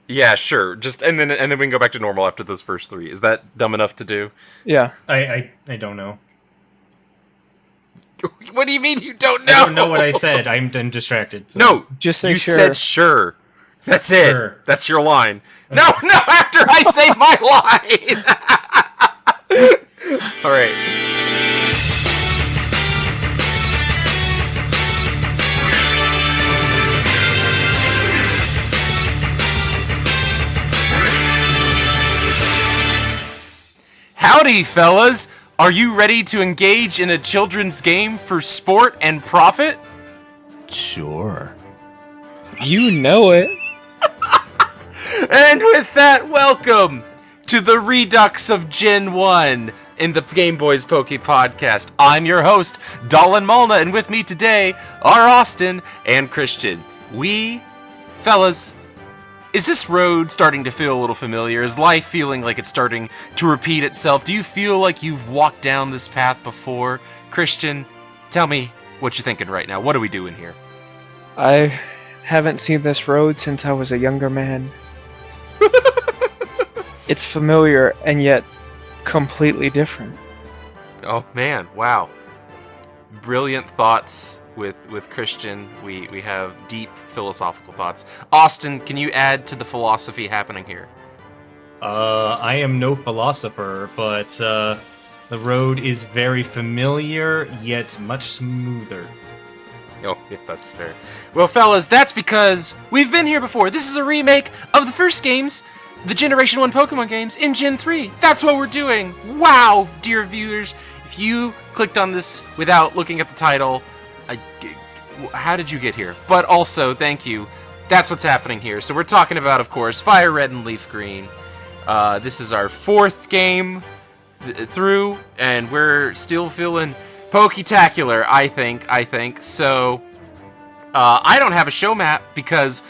Yeah, sure. Just and then we can go back to normal after those first three. Is that dumb enough to do? Yeah. I don't know. What do you mean you don't know? I don't know what I said. I'm distracted. So. No, Just say you sure. said sure. That's it. Sure. That's your line. No, no. After I say my line. All right. Howdy, fellas! Are you ready to engage in a children's game for sport and profit? Sure. You know it. And with that, welcome to the Redux of Gen 1 in the Gameboys Poke Podcast. I'm your host, Dolan Malna, and with me today are Austin and Christian. Fellas, is this road starting to feel a little familiar? Is life feeling like it's starting to repeat itself? Do you feel like you've walked down this path before? Christian, tell me what you're thinking right now. What are we doing here? I haven't seen this road since I was a younger man. It's familiar and yet completely different. Oh man, wow. Brilliant thoughts with Christian. We have deep philosophical thoughts. Austin, can you add to the philosophy happening here? I am no philosopher, but the road is very familiar, yet much smoother. Oh, yeah, that's fair. Well, fellas, that's because we've been here before. This is a remake of the first games, the Generation 1 Pokemon games, in Gen 3. That's what we're doing. Wow, dear viewers. If you clicked on this without looking at the title, how did you get here? But also, thank you. That's what's happening here. So we're talking about, of course, FireRed and LeafGreen. This is our fourth game through, and we're still feeling Poketacular, I think. So, I don't have a show map because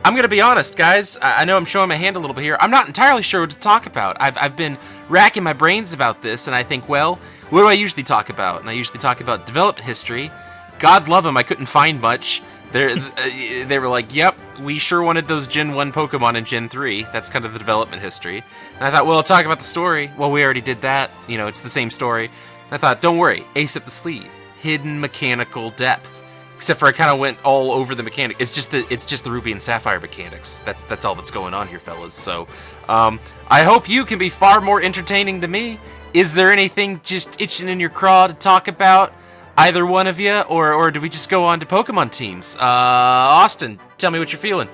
I'm going to be honest, guys. I know I'm showing my hand a little bit here. I'm not entirely sure what to talk about. I've been racking my brains about this, and I think, well, what do I usually talk about? And I usually talk about development history. God love them, I couldn't find much. They were like, yep, we sure wanted those Gen 1 Pokemon in Gen 3. That's kind of the development history. And I thought, well, I'll talk about the story. Well, we already did that. You know, it's the same story. And I thought, don't worry, ace up the sleeve. Hidden mechanical depth. Except for I kind of went all over the mechanic. It's just the Ruby and Sapphire mechanics. That's all that's going on here, fellas. So, I hope you can be far more entertaining than me. Is there anything just itching in your craw to talk about? Either one of you, or do we just go on to Pokemon teams? Austin, tell me what you're feeling.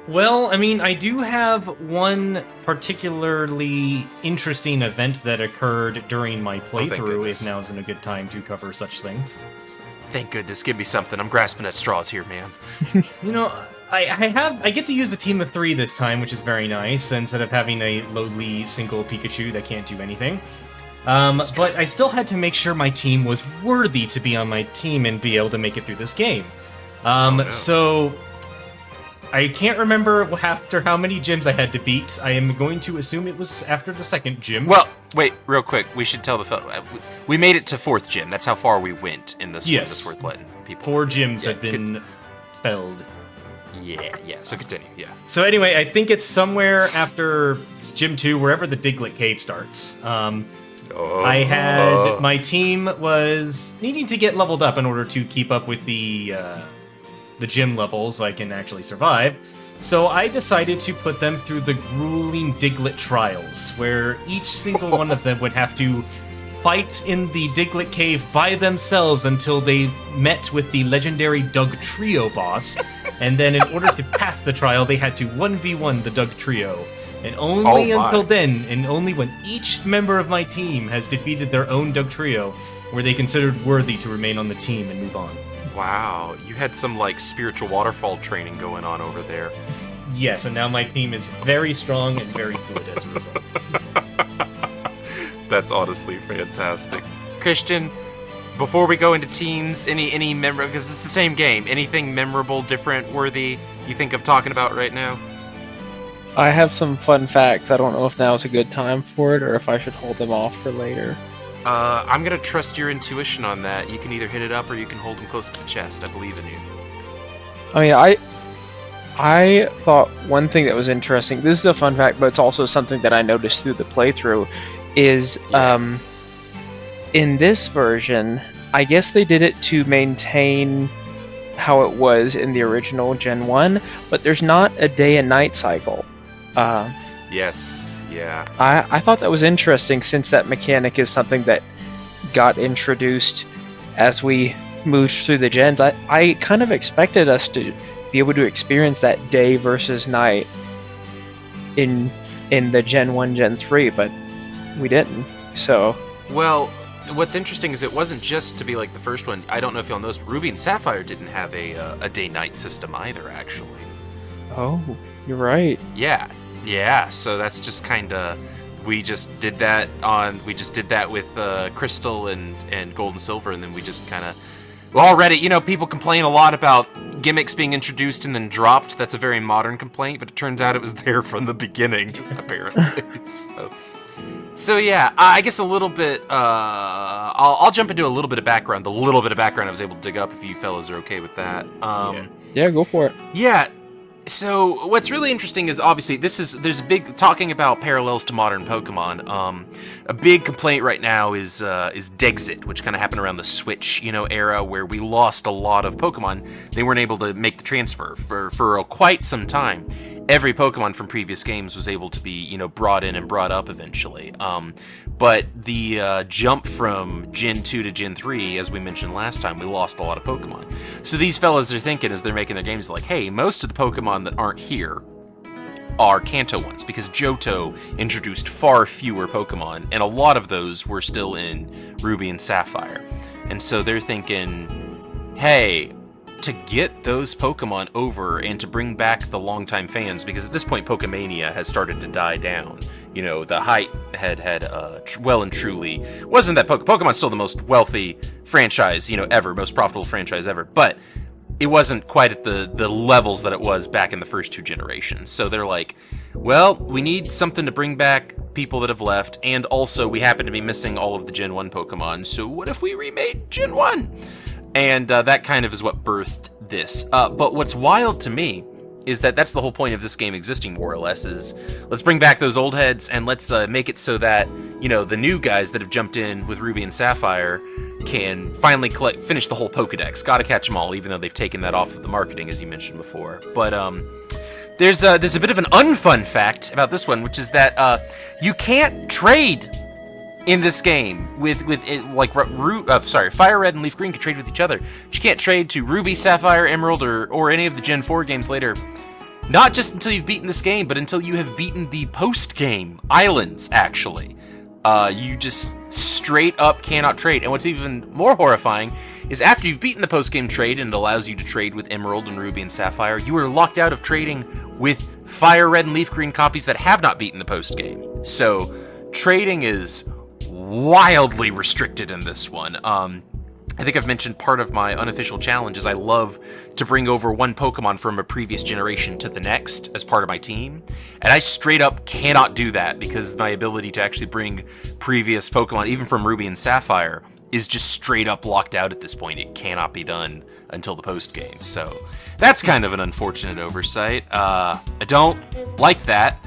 Well, I mean, I do have one particularly interesting event that occurred during my playthrough, if now isn't a good time to cover such things. Thank goodness, give me something. I'm grasping at straws here, man. You know, I get to use a team of 3 this time, which is very nice, instead of having a lowly single Pikachu that can't do anything. But I still had to make sure my team was worthy to be on my team and be able to make it through this game. So I can't remember after how many gyms I had to beat. I am going to assume it was after the second gym. Well, wait, real quick. We should tell the we made it to 4th gym. That's how far we went in this one. That's worth letting people 4 gyms have been felled. Yeah. So continue, yeah. So anyway, I think it's somewhere after Gym 2, wherever the Diglett Cave starts. I had my team was needing to get leveled up in order to keep up with the gym levels so I can actually survive. So I decided to put them through the grueling Diglett trials, where each single one of them would have to fight in the Diglett Cave by themselves until they met with the legendary Doug Trio boss. And then in order to pass the trial, they had to 1v1 the Doug Trio. And only until then, and only when each member of my team has defeated their own Doug Trio, were they considered worthy to remain on the team and move on. Wow, you had some, like, spiritual waterfall training going on over there. Yes, and now my team is very strong and very good as a result. That's honestly fantastic. Christian, before we go into teams, any memorable, because it's the same game, anything memorable, different, worthy you think of talking about right now? I have some fun facts. I don't know if now is a good time for it or if I should hold them off for later. I'm gonna trust your intuition on that. You can either hit it up or you can hold them close to the chest. I believe in you. I mean, I thought one thing that was interesting, this is a fun fact, but it's also something that I noticed through the playthrough, is in this version, I guess they did it to maintain how it was in the original Gen 1, but there's not a day and night cycle. Yes, yeah. I thought that was interesting, since that mechanic is something that got introduced as we moved through the gens. I kind of expected us to be able to experience that day versus night in the Gen 1, Gen 3, but we didn't. So, well, what's interesting is it wasn't just to be like the first one. I don't know if y'all noticed, but Ruby and Sapphire didn't have a day-night system either, actually. oh, you're right. Yeah. So that's just kind of, we just did that with Crystal and Gold and Silver, and then we just kind of. Well, already, people complain a lot about gimmicks being introduced and then dropped. That's a very modern complaint, but it turns out it was there from the beginning, apparently. So yeah, I guess a little bit. I'll jump into a little bit of background. The little bit of background I was able to dig up, if you fellas are okay with that. Yeah, go for it. Yeah. So what's really interesting is obviously there's a big talking about parallels to modern Pokemon. A big complaint right now is Dexit, which kind of happened around the Switch era, where we lost a lot of Pokemon. They weren't able to make the transfer for quite some time. Every Pokemon from previous games was able to be brought in and brought up eventually. But the jump from Gen 2 to Gen 3, as we mentioned last time, we lost a lot of Pokemon. So these fellas are thinking, as they're making their games, like, hey, most of the Pokemon that aren't here are Kanto ones, because Johto introduced far fewer Pokemon, and a lot of those were still in Ruby and Sapphire. And so they're thinking, hey, to get those Pokemon over and to bring back the longtime fans, because at this point Pokemania has started to die down. The hype had well and truly wasn't that Pokemon's still the most wealthy franchise, ever, most profitable franchise ever, but it wasn't quite at the levels that it was back in the first two generations. So they're like, well, we need something to bring back people that have left, and also we happen to be missing all of the Gen 1 Pokemon, so what if we remade Gen 1? And that kind of is what birthed this. But what's wild to me is that that's the whole point of this game existing, more or less, is let's bring back those old heads and let's make it so that, the new guys that have jumped in with Ruby and Sapphire can finally finish the whole Pokedex. Gotta catch them all, even though they've taken that off of the marketing, as you mentioned before. But there's a bit of an unfun fact about this one, which is that you can't trade in this game with FireRed and LeafGreen can trade with each other. But you can't trade to Ruby, Sapphire, Emerald, or any of the Gen 4 games later. Not just until you've beaten this game, but until you have beaten the post-game islands, actually. You just straight up cannot trade. And what's even more horrifying is after you've beaten the post-game trade and it allows you to trade with Emerald and Ruby and Sapphire, you are locked out of trading with FireRed and LeafGreen copies that have not beaten the post-game. So trading is wildly restricted in this one. I think I've mentioned part of my unofficial challenge is I love to bring over one Pokemon from a previous generation to the next as part of my team, and I straight up cannot do that because my ability to actually bring previous Pokemon, even from Ruby and Sapphire, is just straight up locked out at this point. It cannot be done until the post game, so that's kind of an unfortunate oversight. I don't like that.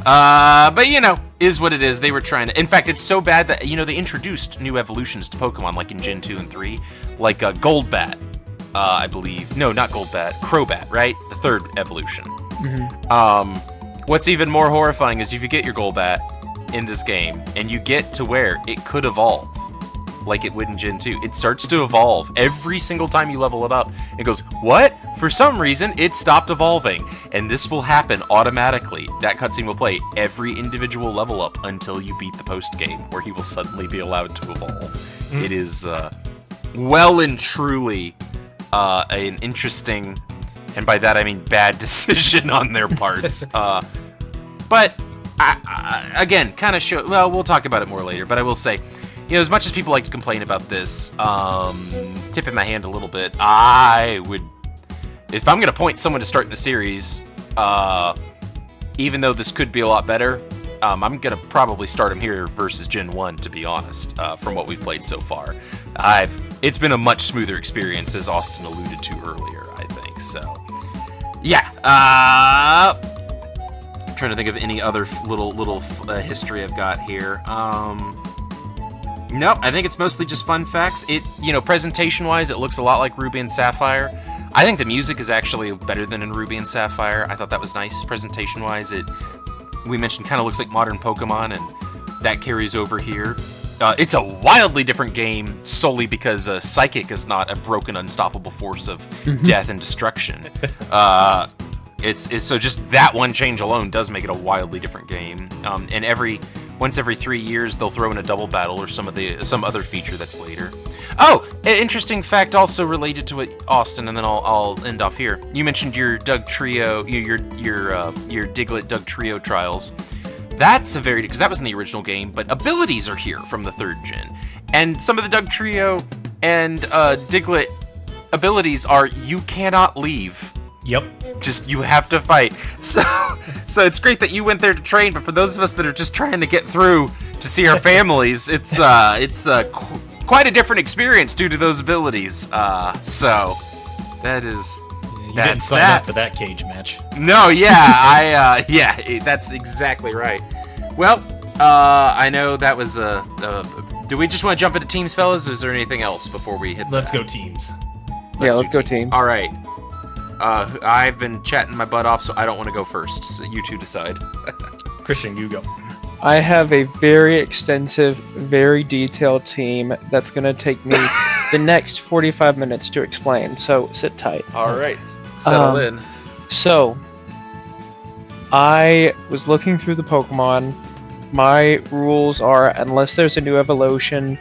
But is what it is. They were trying to. In fact, it's so bad that they introduced new evolutions to Pokemon, like in Gen 2 and 3, like Goldbat, I believe. No, not Goldbat. Crobat, right? The third evolution. Mm-hmm. What's even more horrifying is if you get your Golbat in this game and you get to where it could evolve, like it would in Gen 2. It starts to evolve every single time you level it up. It goes, what? For some reason, it stopped evolving. And this will happen automatically. That cutscene will play every individual level up until you beat the post game, where he will suddenly be allowed to evolve. Mm. It is well and truly an interesting, and by that I mean bad decision on their parts. But again, kind of show. Well, we'll talk about it more later. But I will say, as much as people like to complain about this, tipping my hand a little bit, I would, if I'm going to point someone to start the series, even though this could be a lot better, I'm going to probably start him here versus Gen 1, to be honest, from what we've played so far. It's been a much smoother experience, as Austin alluded to earlier, I think, so. Yeah. I'm trying to think of any other little history I've got here. Nope. I think it's mostly just fun facts. Presentation-wise, it looks a lot like Ruby and Sapphire. I think the music is actually better than in Ruby and Sapphire. I thought that was nice. Presentation-wise, we mentioned kind of looks like modern Pokemon, and that carries over here. It's a wildly different game solely because Psychic is not a broken, unstoppable force of death and destruction. So just that one change alone does make it a wildly different game. And once every 3 years, they'll throw in a double battle or some other feature that's later. Oh, an interesting fact also related to it, Austin, and then I'll end off here. You mentioned your Doug Trio, your Diglett Doug Trio trials. That's because that was in the original game, but abilities are here from the 3rd gen. And some of the Doug Trio and Diglett abilities are you cannot leave. Yep. Just you have to fight. So it's great that you went there to train, but for those of us that are just trying to get through to see our families, it's quite a different experience due to those abilities. So that is. You didn't sign up for that cage match. No, yeah, that's exactly right. Well, I know that was do we just want to jump into teams, fellas? Or is there anything else before we hit? Let's go teams. Let's go teams. All right. I've been chatting my butt off, so I don't want to go first. So you two decide. Christian, you go. I have a very extensive, very detailed team that's going to take me the next 45 minutes to explain, so sit tight. All right. Settle in. So, I was looking through the Pokemon. My rules are, unless there's a new evolution,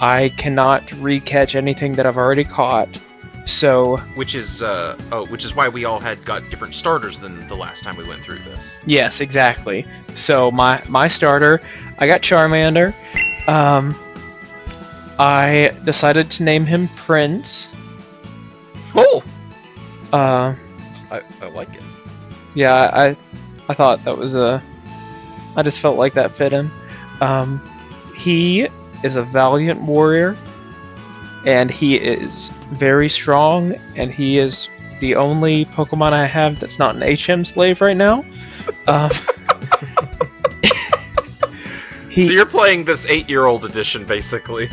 I cannot recatch anything that I've already caught. So, which is why we all got different starters than the last time we went through this. Yes, exactly. So my starter, I got Charmander. I decided to name him Prince. Oh. I like it. Yeah, I thought that was I just felt like that fit him. He is a valiant warrior. And he is very strong, and he is the only Pokemon I have that's not an HM slave right now. So you're playing this 8-year-old edition, basically.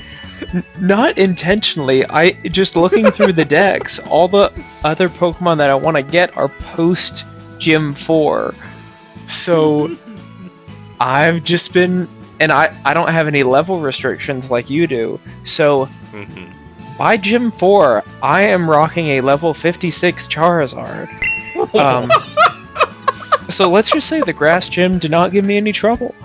Not intentionally. I just looking through the decks, all the other Pokemon that I want to get are post Gym 4. So I've just been... And I don't have any level restrictions like you do. So... By Gym 4, I am rocking a level 56 Charizard. So let's just say the Grass Gym did not give me any trouble.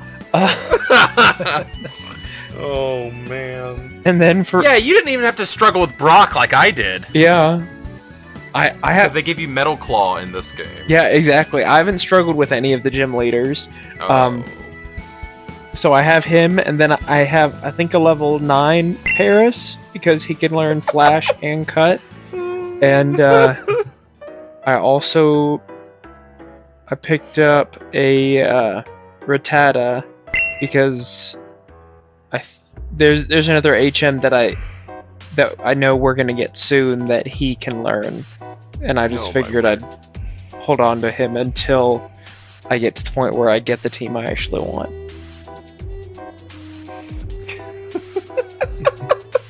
Oh, man. And then Yeah, you didn't even have to struggle with Brock like I did. Yeah. I have... Because they give you Metal Claw in this game. Yeah, exactly. I haven't struggled with any of the gym leaders. Oh. So I have him, and then I have, I think, a level 9 Paris, because he can learn Flash and Cut. And I picked up a Rattata, because there's another HM that I know we're going to get soon that he can learn. And I just figured I'd hold on to him until I get to the point where I get the team I actually want.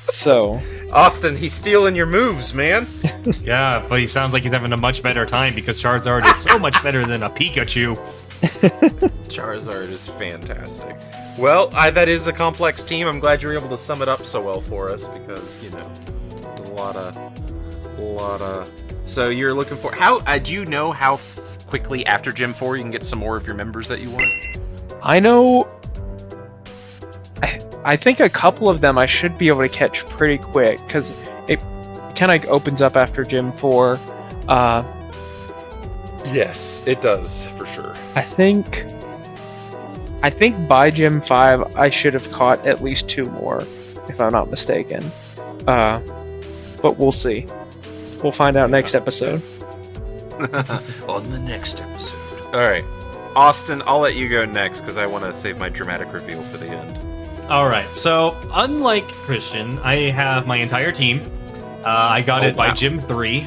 So, Austin, he's stealing your moves, man. Yeah, but he sounds like he's having a much better time because Charizard is so much better than a Pikachu. Charizard is fantastic. Well, that is a complex team. I'm glad you were able to sum it up so well for us because, a lot of... So you're looking for... How do you know how quickly after Gym 4 you can get some more of your members that you want? I know... I think a couple of them I should be able to catch pretty quick, because it kind of opens up after Gym 4. Yes, it does, for sure. I think by Gym 5 I should have caught at least 2 more, if I'm not mistaken. But we'll see. We'll find out next episode. On the next episode. Alright. Austin, I'll let you go next, because I want to save my dramatic reveal for the end. Alright, so unlike Christian, I have my entire team. I got it by wow. Gym 3.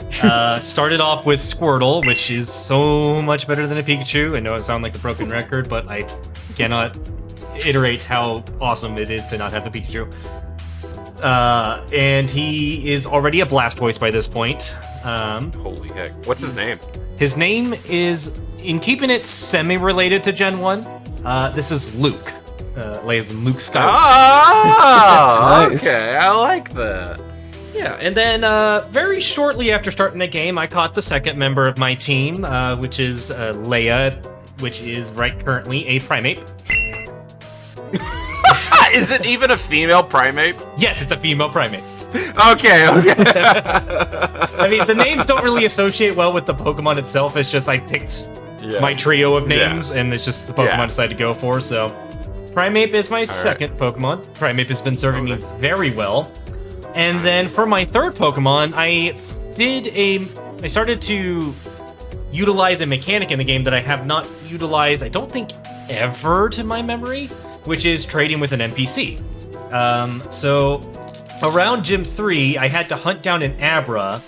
Started off with Squirtle, which is so much better than a Pikachu. I know I sound like a broken record, but I cannot iterate how awesome it is to not have the Pikachu. And he is already a Blastoise by this point. Holy heck. What's his name? His name is, in keeping it semi-related to Gen 1, this is Luke. Leia's Luke Skywalker. Oh, Nice. okay. I like that. Yeah, and then very shortly after starting the game, I caught the second member of my team, which is Leia, which is currently a primate. Is it even a female primate? Yes, it's a female primate. Okay. I mean, the names don't really associate well with the Pokemon itself. It's just I picked my trio of names, and it's just the Pokemon I decided to go for. So, Primeape is my second Pokemon. Primeape has been serving me very well. And then for my third Pokemon, I started to utilize a mechanic in the game that I have not utilized, I don't think, ever to my memory, which is trading with an NPC. So around Gym 3, I had to hunt down an Abra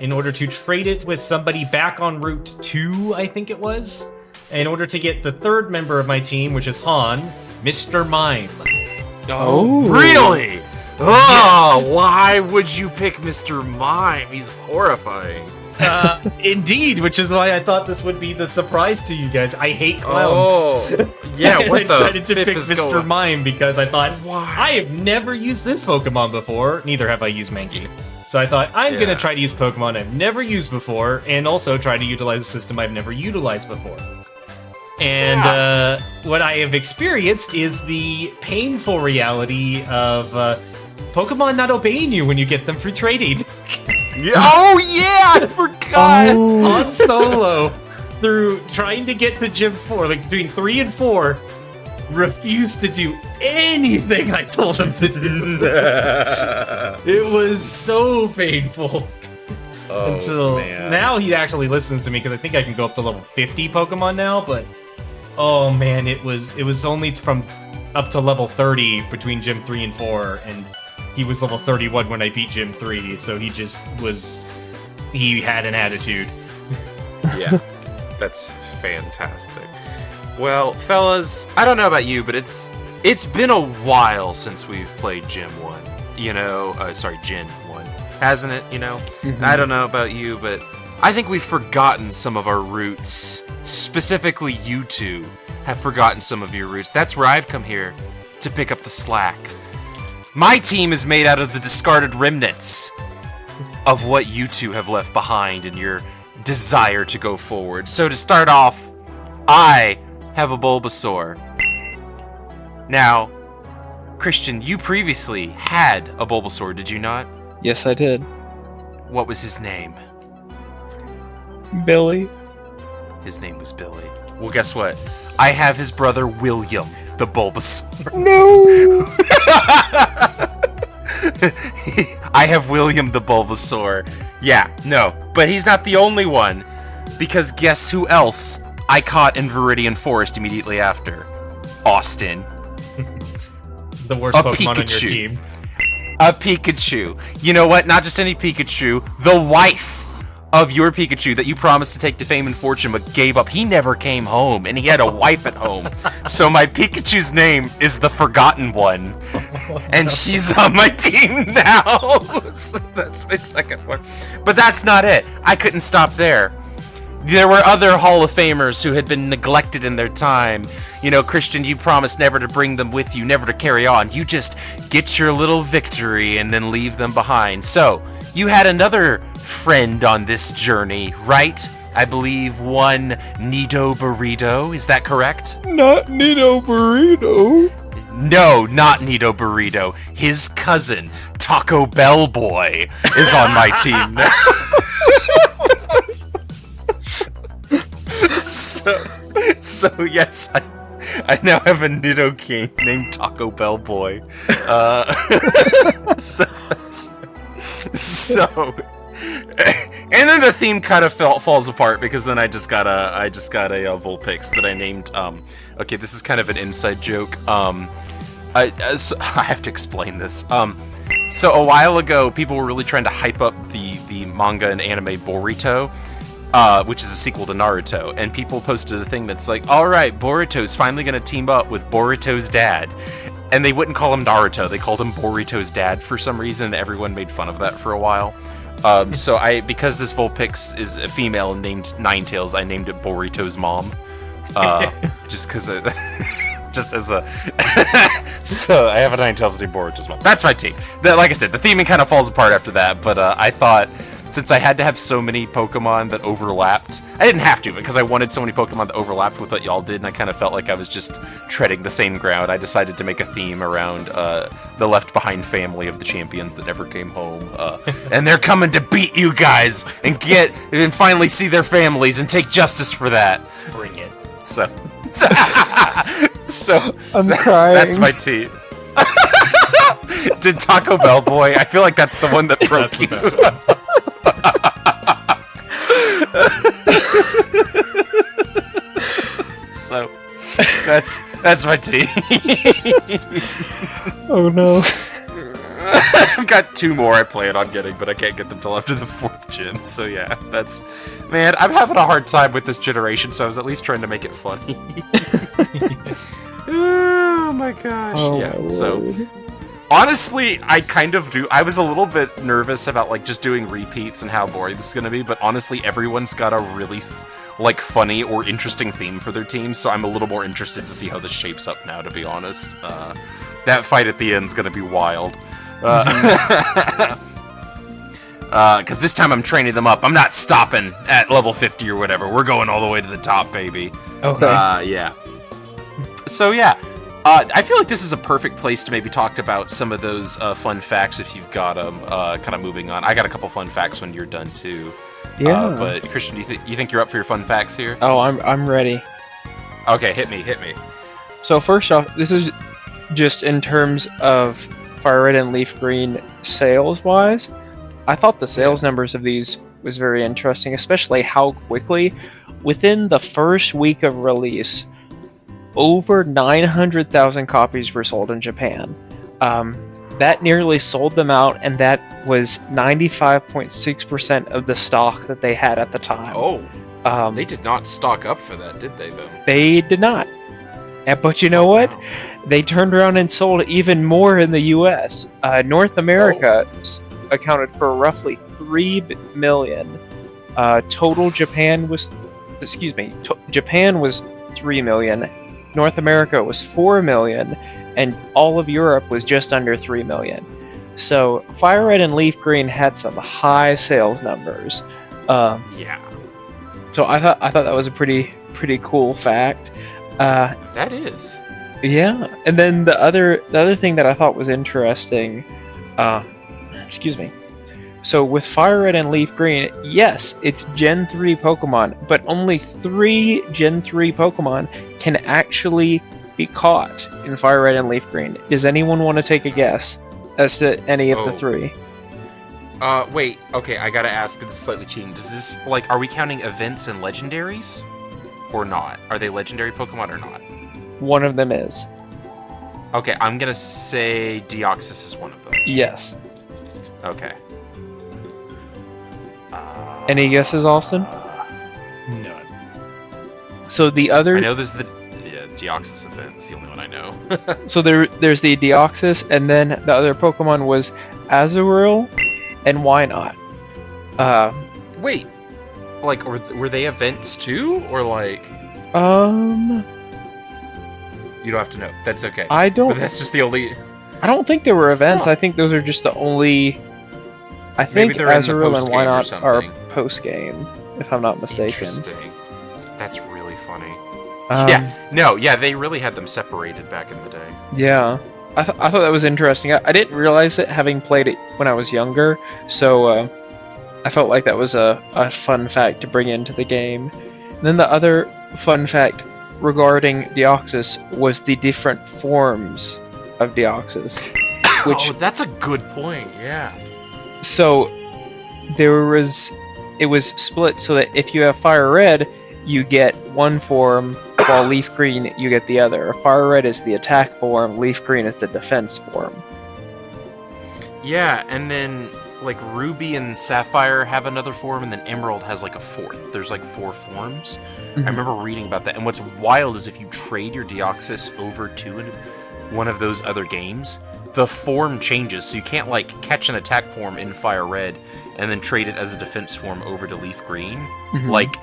in order to trade it with somebody back on Route 2, I think it was, in order to get the third member of my team, which is Han, Mr. Mime. Oh, really? Oh, yes. Why would you pick Mr. Mime? He's horrifying. Indeed, which is why I thought this would be the surprise to you guys. I hate clowns. Oh, yeah, what I decided to pick Mr. Mime because I thought, I have never used this Pokemon before. Neither have I used Mankey. So I thought, I'm going to try to use Pokemon I've never used before, and also try to utilize a system I've never utilized before. And what I have experienced is the painful reality of Pokemon not obeying you when you get them for trading. Oh yeah, I forgot. Han Solo, through trying to get to Gym 4, like between 3 and 4, refused to do anything I told him to do. It was so painful. Until now he actually listens to me, because I think I can go up to level 50 Pokemon now, but oh man, it was only from up to level 30 between Gym 3 and 4, and he was level 31 when I beat Gym 3, so he had an attitude. Yeah, that's fantastic. Well, fellas, I don't know about you, but it's been a while since we've played Gym 1. Gen 1. Hasn't it, Mm-hmm. I don't know about you, but I think we've forgotten some of our roots. Specifically, you two have forgotten some of your roots. That's where I've come here to pick up the slack. My team is made out of the discarded remnants of what you two have left behind in your desire to go forward. So to start off, I have a Bulbasaur. Now, Christian, you previously had a Bulbasaur, did you not? Yes, I did. What was his name? Billy. His name was Billy. Well, guess what? I have his brother William, the Bulbasaur. No! I have William the Bulbasaur. Yeah, no, but he's not the only one, because guess who else I caught in Viridian Forest immediately after? Austin. The worst Pokemon on your team. A Pikachu. You know what? Not just any Pikachu, the wife of your Pikachu that you promised to take to fame and fortune but gave up. He never came home, and he had a wife at home. So my Pikachu's name is the Forgotten One, and she's on my team now. So that's my second one. But that's not it. I couldn't stop there. There were other Hall of Famers who had been neglected in their time. Christian, you promised never to bring them with you, never to carry on. You just get your little victory and then leave them behind. So, you had another friend on this journey, right? I believe one Nido Burrito, is that correct? Not Nido Burrito. No, not Nido Burrito. His cousin, Taco Bell Boy, is on my team now. So yes, I now have a Nido King named Taco Bell Boy. And then the theme kind of falls apart, because then I just got a Vulpix that I named. Okay, this is kind of an inside joke. I have to explain this. So a while ago, people were really trying to hype up the manga and anime Boruto, which is a sequel to Naruto, and people posted a thing that's like, all right, Boruto's finally going to team up with Boruto's dad. And they wouldn't call him Naruto, they called him Boruto's dad for some reason. Everyone made fun of that for a while. So because this Vulpix is a female named Ninetales, I named it Boruto's mom. Just because just as a... So I have a Ninetales named Boruto's mom. That's my team. Like I said, the theming kind of falls apart after that, but I thought... Since I had to have so many Pokemon that overlapped, I didn't have to because I wanted so many Pokemon that overlapped with what y'all did, and I kind of felt like I was just treading the same ground. I decided to make a theme around the Left Behind family of the champions that never came home, and they're coming to beat you guys and finally see their families and take justice for that. Bring it. So I'm crying. That's my team. Did Taco Bell Boy? I feel like that's the one that broke That's you. the best one. So that's my team. Oh no. I've got 2 more I plan on getting, but I can't get them till after the 4th gym. So yeah, man, I'm having a hard time with this generation, so I was at least trying to make it funny. Oh my gosh. Oh, yeah. my So Lord. honestly, I kind of do. I was a little bit nervous about like just doing repeats and how boring this is gonna be, but honestly, everyone's got a really funny or interesting theme for their team, so I'm a little more interested to see how this shapes up now, to be honest. That fight at the end is gonna be wild. Because this time I'm training them up. I'm not stopping at level 50 or whatever. We're going all the way to the top, baby. Okay. Yeah. So yeah, I feel like this is a perfect place to maybe talk about some of those fun facts if you've got them. Kind of moving on. I got a couple fun facts when you're done too. Yeah. But Christian, do you think you're up for your fun facts here? Oh, I'm ready. Okay, hit me. So first off, this is just in terms of FireRed and LeafGreen sales-wise. I thought the sales numbers of these was very interesting, especially how quickly, within the first week of release, over 900,000 copies were sold in Japan. That nearly sold them out, and that was 95.6% of the stock that they had at the time. Oh, they did not stock up for that, did they, though? They did not. But you know what? Wow. They turned around and sold even more in the US. North America accounted for roughly 3 million. Total Japan was... Japan was 3 million. North America was 4 million. And all of Europe was just under 3 million. So FireRed and LeafGreen had some high sales numbers. Yeah. So I thought that was a pretty cool fact. That is. Yeah, and then the other thing that I thought was interesting, So with FireRed and LeafGreen, yes, it's Gen 3 Pokemon, but only 3 Gen 3 Pokemon can actually be caught in FireRed and LeafGreen. Does anyone want to take a guess as to any of the 3? Wait, okay, I gotta ask, this is slightly cheating. Does this, like, are we counting events and legendaries? Or not? Are they legendary Pokemon or not? One of them is. Okay, I'm gonna say Deoxys is one of them. Yes. Okay. Any guesses, Austin? None. So the other... I know there's the Deoxys event. It's the only one I know. So there's the Deoxys, and then the other Pokemon was Azurill and Wynot. Wait, like, were they events too, or like? You don't have to know. That's okay. I don't. But that's just the only. I don't think there were events. Huh. I think those are just the only. I think Maybe they're in the Azurill and post-game or Wynot are something. post game, if I'm not mistaken. Interesting. That's really funny. Um, Yeah, they really had them separated back in the day. Yeah. I thought that was interesting. I didn't realize it having played it when I was younger, so I felt like that was a fun fact to bring into the game. And then the other fun fact regarding Deoxys was the different forms of Deoxys. Which, that's a good point, yeah. so it was split so that if you have Fire Red, you get one form, while Leaf Green, you get the other. Fire Red is the attack form, Leaf Green is the defense form. Yeah, and then like Ruby and Sapphire have another form, and then Emerald has like a fourth. There's like 4 forms. I remember reading about that. And what's wild is if you trade your Deoxys over to one of those other games, the form changes. So you can't like catch an attack form in Fire Red and then trade it as a defense form over to Leaf Green. Like,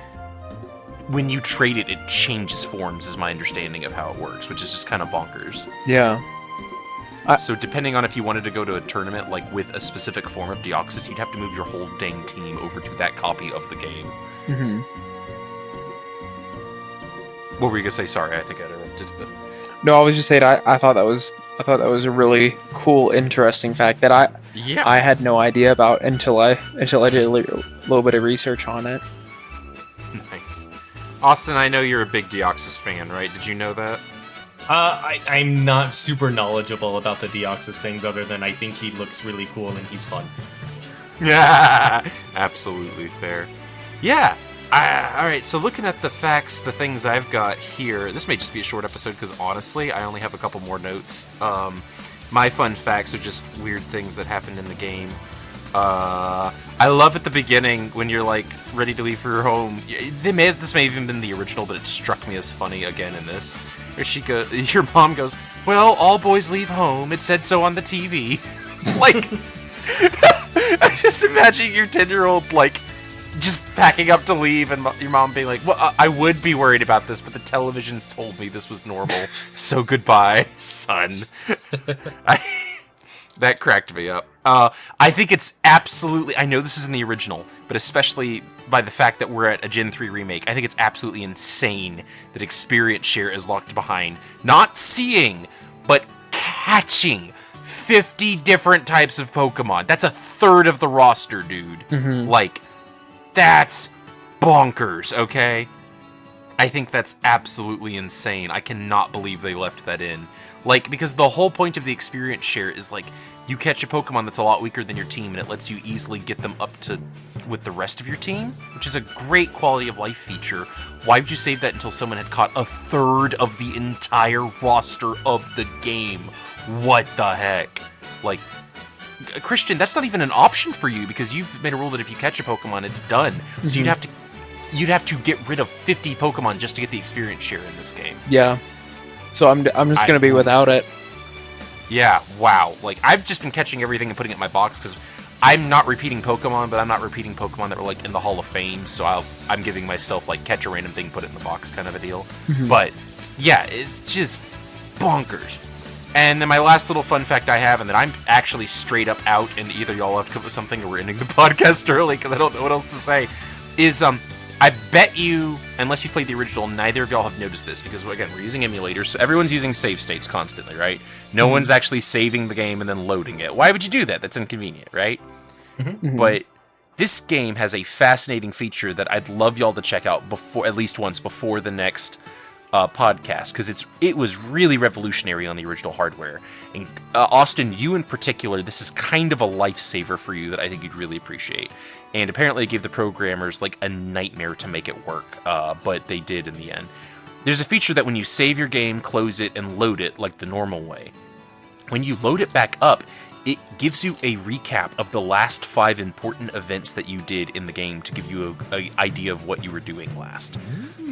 when you trade it, it changes forms, is my understanding of how it works, which is just kind of bonkers. Yeah. So depending on if you wanted to go to a tournament like with a specific form of Deoxys, you'd have to move your whole dang team over to that copy of the game. What were you gonna say? Sorry, I think I interrupted. No, I was just saying I thought that was a really cool, interesting fact that I had no idea about until I did a little bit of research on it. Nice. Austin, I know you're a big Deoxys fan, right? Did you know that? I'm not super knowledgeable about the Deoxys things, other than I think he looks really cool and he's fun. Yeah, absolutely fair. Yeah. Alright, so looking at the facts, the things I've got here, this may just be a short episode because honestly, I only have a couple more notes. My fun facts are just weird things that happened in the game. I love at the beginning when you're like ready to leave for your home. This may have even been the original, but it struck me as funny again in this. Where your mom goes, "Well, all boys leave home. It said so on the TV." Like, I just imagine your 10-year-old like just packing up to leave, and your mom being like, "Well, I would be worried about this, but the television's told me this was normal. So goodbye, son." That cracked me up. I think it's absolutely... I know this is in the original, but especially by the fact that we're at a Gen 3 remake, I think it's absolutely insane that experience share is locked behind not seeing, but catching 50 different types of Pokemon. That's a third of the roster, dude. Like, that's bonkers, okay? I think that's absolutely insane. I cannot believe they left that in. Like, because the whole point of the experience share is, like, you catch a Pokemon that's a lot weaker than your team, and it lets you easily get them up to with the rest of your team, which is a great quality of life feature. Why would you save that until someone had caught a third of the entire roster of the game? What the heck? Like, Christian, that's not even an option for you, because you've made a rule that if you catch a Pokemon, it's done. So you'd have to get rid of 50 Pokemon just to get the experience share in this game. Yeah. So I'm just gonna be without it. Yeah, wow. Like, I've just been catching everything and putting it in my box, because I'm not repeating Pokemon, but I'm not repeating Pokemon that were, like, in the Hall of Fame, so I'm giving myself, like, catch a random thing, put it in the box kind of a deal. But, yeah, it's just bonkers. And then my last little fun fact I have, and then I'm actually straight up out, and either y'all have to come up with something or we're ending the podcast early, because I don't know what else to say, is, I bet you, unless you've played the original, neither of y'all have noticed this, because, again, we're using emulators, so everyone's using save states constantly, right? No one's actually saving the game and then loading it. Why would you do that? That's inconvenient, right? But this game has a fascinating feature that I'd love y'all to check out at least once before the next podcast, because it was really revolutionary on the original hardware. And Austin, you in particular, this is kind of a lifesaver for you that I think you'd really appreciate. And apparently it gave the programmers like a nightmare to make it work, but they did in the end. There's a feature that when you save your game, close it, and load it like the normal way, when you load it back up, it gives you a recap of the last 5 important events that you did in the game to give you an idea of what you were doing last.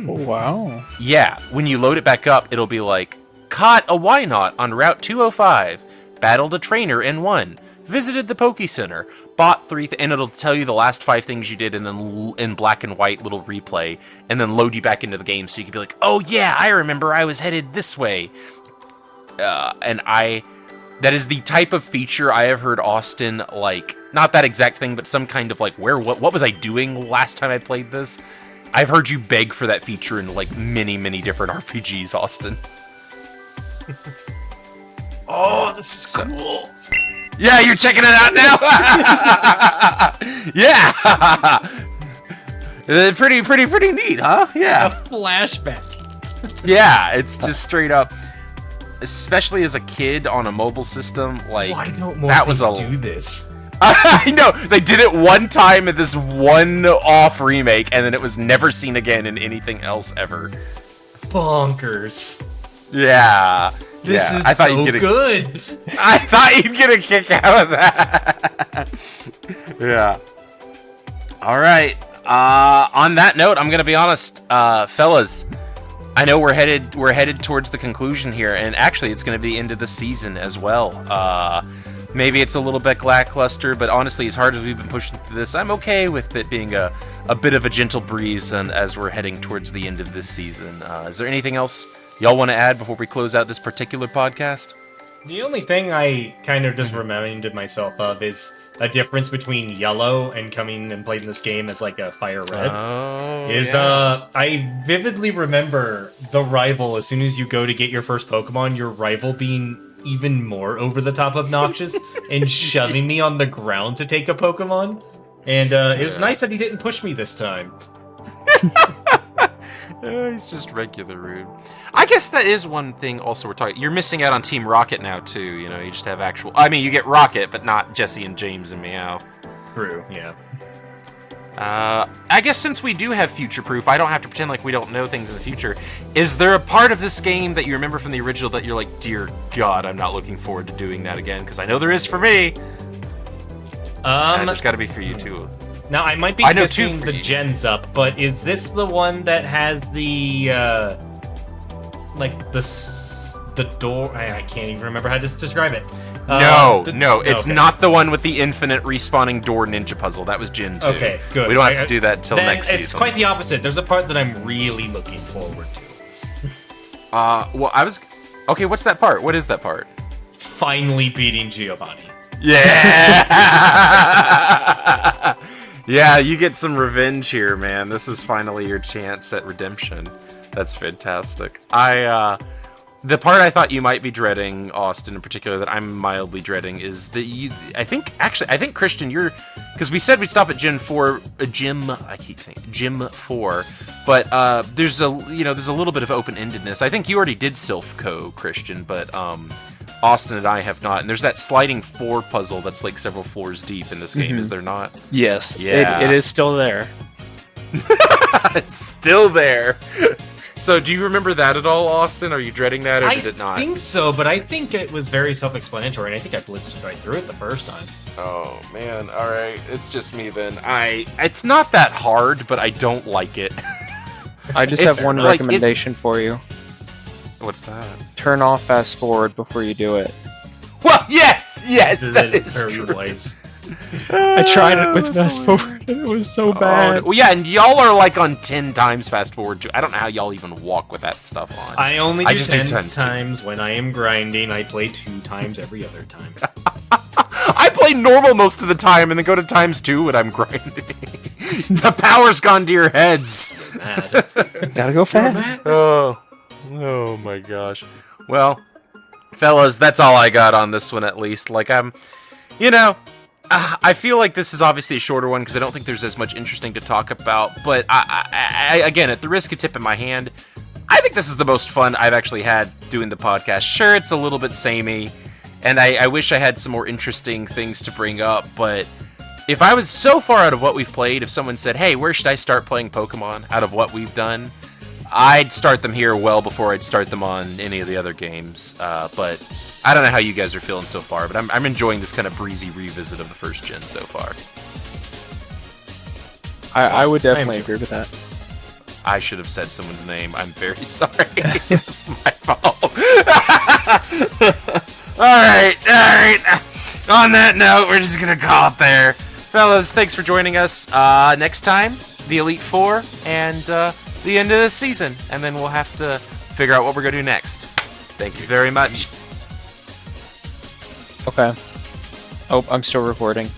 Oh, wow. Yeah, when you load it back up, it'll be like, caught a Wynot on Route 205, battled a trainer and won, visited the Poke Center, bought 3, and it'll tell you the last 5 things you did, and then in black and white little replay, and then load you back into the game, so you can be like, oh yeah, I remember I was headed this way. That is the type of feature I have heard Austin, like, not that exact thing, but some kind of like, what was I doing last time I played this? I've heard you beg for that feature in like many, many different RPGs, Austin. Oh, this is cool. Yeah, you're checking it out now? Yeah. Pretty neat, huh? Yeah. A flashback. Yeah, it's just straight up, especially as a kid on a mobile system, like, why don't more that was do this? I know, they did it one time in this one-off remake, and then it was never seen again in anything else ever. Bonkers. Yeah. This is I thought so good. I thought you'd get a kick out of that. Yeah. All right. On that note, I'm gonna be honest, fellas. I know we're headed towards the conclusion here, and actually, it's gonna be into the season as well. Maybe it's a little bit lackluster, but honestly, as hard as we've been pushing through this, I'm okay with it being a bit of a gentle breeze, and as we're heading towards the end of this season. Is there anything else y'all want to add before we close out this particular podcast? The only thing I kind of just reminded myself of is a difference between yellow and coming and playing this game as like a FireRed. I vividly remember the rival. As soon as you go to get your first Pokemon, your rival being even more over the top obnoxious and shoving me on the ground to take a Pokemon. And it was nice that he didn't push me this time. He's just regular rude. I guess that is one thing also we're talking... You're missing out on Team Rocket now, too. You know, you just have actual... I mean, you get Rocket, but not Jesse and James and Meowth. True, yeah. I guess since we do have Future Proof, I don't have to pretend like we don't know things in the future. Is there a part of this game that you remember from the original that you're like, dear God, I'm not looking forward to doing that again? Because I know there is for me. And there's got to be for you, too. Now, I might be missing the gens up, but is this the one that has the, like, the door? I can't even remember how to describe it. No, it's not the one with the infinite respawning door ninja puzzle. That was Gen 2. Okay, good. We don't have to do that until next season. It's quite the opposite. There's a part that I'm really looking forward to. Well, Okay, what's that part? What is that part? Finally beating Giovanni. Yeah! Yeah, you get some revenge here, man. This is finally your chance at redemption. That's fantastic. The part I thought you might be dreading, Austin, in particular, that I'm mildly dreading, is that I think, Christian, because we said we'd stop at Gym 4, Gym 4, but there's a little bit of open-endedness. I think you already did Silph Christian, but Austin and I have not. And there's that sliding floor puzzle that's like several floors deep in this game, is there not? Yes, yeah. It is still there. It's still there. So, do you remember that at all, Austin? Are you dreading that, or did it not? I think so, but I think it was very self-explanatory, and I think I blitzed right through it the first time. Oh, man. All right. It's just me, then. It's not that hard, but I don't like it. I just have one recommendation for you. What's that? Turn off fast forward before you do it. Well, yes, that is true. I tried it with fast forward, and it was so bad. Well, yeah, and y'all are like on 10 times fast forward too. I don't know how y'all even walk with that stuff on. I only do 10 times when I am grinding. I play 2 times every other time. I play normal most of the time, and then go to times 2 when I'm grinding. The power's gone to your heads. Mad. Gotta go fast. Oh my gosh. Well, fellas, that's all I got on this one, at least. Like, I feel like this is obviously a shorter one because I don't think there's as much interesting to talk about. But I again, at the risk of tipping my hand, I think this is the most fun I've actually had doing the podcast. Sure, it's a little bit samey, and I wish I had some more interesting things to bring up. But if I was so far out of what we've played, if someone said, "Hey, where should I start playing Pokemon out of what we've done?" I'd start them here well before I'd start them on any of the other games. But I don't know how you guys are feeling so far, but I'm enjoying this kind of breezy revisit of the first gen so far. I would definitely agree with that. I should have said someone's name. I'm very sorry. It's my fault. All right. On that note, we're just going to call it there. Fellas, thanks for joining us. Next time, the Elite Four and the end of the season. And then we'll have to figure out what we're going to do next. Thank you very much. Okay. Oh, I'm still recording.